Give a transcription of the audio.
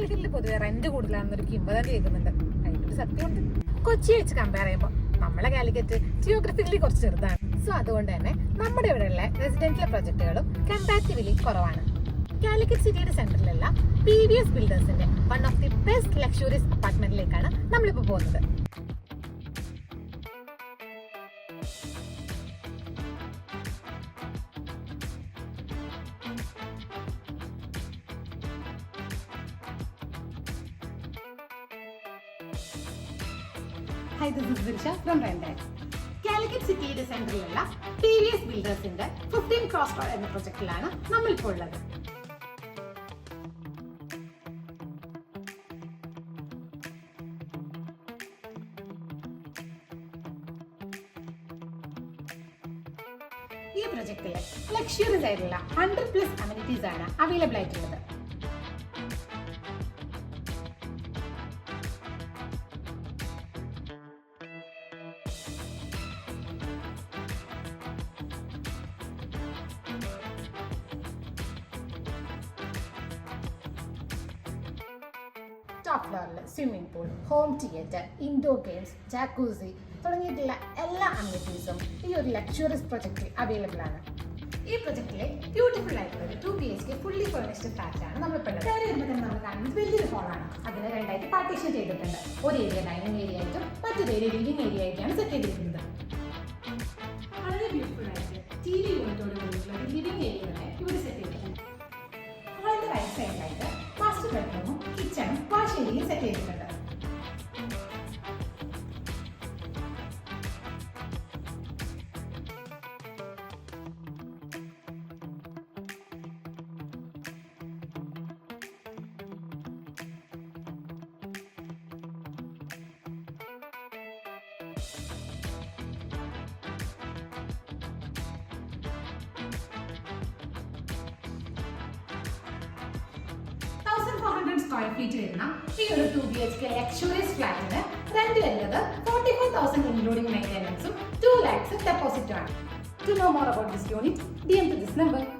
കാലിക്കറ്റിൽ പൊതുവെ റെന്റ് കൂടുതലാണെന്നൊരു കിംവദന്തി കേൾക്കുന്നുണ്ട്. അതിനൊരു സത്യമുണ്ട്. കൊച്ചി വെച്ച് കമ്പയർ ചെയ്യുമ്പോൾ നമ്മളെ കാലിക്കറ്റ് ജിയോഗ്രഫിക്കലി കുറച്ച് ചെറുതാണ്. സോ അതുകൊണ്ട് തന്നെ നമ്മുടെ ഇവിടെയുള്ള റെസിഡൻഷ്യൽ പ്രൊജക്ടുകളും കമ്പാരിറ്റീവ്ലി കുറവാണ്. കാലിക്കറ്റ് സിറ്റിയുടെ സെന്ററിലുള്ള PVS ബിൽഡേഴ്സിന്റെ one of the best luxurious അപ്പാർട്ട്മെന്റിലേക്കാണ് നമ്മളിപ്പോൾ പോകുന്നത്. Hi, this is Diksha from Rendax. Calicut സിറ്റിയുടെ സെന്ററിലുള്ള PVS ബിൽഡേഴ്സിന്റെ 15 ക്രോസ് റോഡ് എന്ന പ്രൊജക്ടിലാണ് നമ്മളിപ്പോൾ ഉള്ളത്. ഈ പ്രൊജക്ടിൽ ലക്ഷറിയസ് ആയിട്ടുള്ള 100+ അമ്യൂണിറ്റീസ് ആണ് അവൈലബിൾ ആയിട്ടുള്ളത്. ടോപ്പ് ഫ്ലോറിൽ swimming pool, home theatre, indoor games, jacuzzi തുടങ്ങിയിട്ടുള്ള എല്ലാ അമ്യൂണിറ്റീസും ഈ ഒരു ലക്ഷറിയസ് പ്രൊജക്റ്റിൽ അവൈലബിൾ ആണ്. ഈ പ്രൊജക്റ്റിലെ ബ്യൂട്ടിഫുൾ ആയിട്ടുള്ള ഒരു 2 BHK ഫുള്ളി ഫർണിഷ്ഡ് ഫ്ലാറ്റ് ആണ് നമ്മളിപ്പോൾ ഉള്ളത്. കയറി വരുമ്പോൾ തന്നെ നമ്മൾ കാണുന്നത് വലിയൊരു ഹോളാണ്. അതിന് രണ്ടായിട്ട് പാർട്ടീഷൻ ചെയ്തിട്ടുണ്ട്. ഒരു ഏരിയ ഡൈനിങ് ഏരിയ ആയിട്ടും മറ്റൊരു ഏരിയ ലിവിംഗ് ഏരിയ ആയിട്ടാണ് സെറ്റ് ചെയ്തിരിക്കുന്നത്. വളരെ ബ്യൂട്ടിഫുൾ ആയിട്ട് TV യൂണിറ്റോട് കൂടിയിട്ടുള്ള ഒരു ലിവിംഗ് ഏരിയ തന്നെ ഇവിടെ സെറ്റ് ചെയ്തിട്ടുണ്ട്. ഹാളിന്റെ റൈറ്റ് സൈഡിലായിട്ട് മാസ്റ്റർ ബെഡ്റൂമും കിച്ചണും വാഷ് ഏരിയയും സെറ്റ് ചെയ്തിട്ടുണ്ട്. സ്ക്വയർ ഫീറ്റ് വരുന്ന ഈ ഒരു 2 BHK ലക്ഷറിയസ് ഫ്ലാറ്റിന് റെന്റ് വരുന്നത് 44,000 ഇൻക്ലൂഡിംഗ് മെയിൻ്റെനൻസും 2 lakhs ഡെപ്പോസിറ്റും ആണ്. To know more about this unit, DM to this number.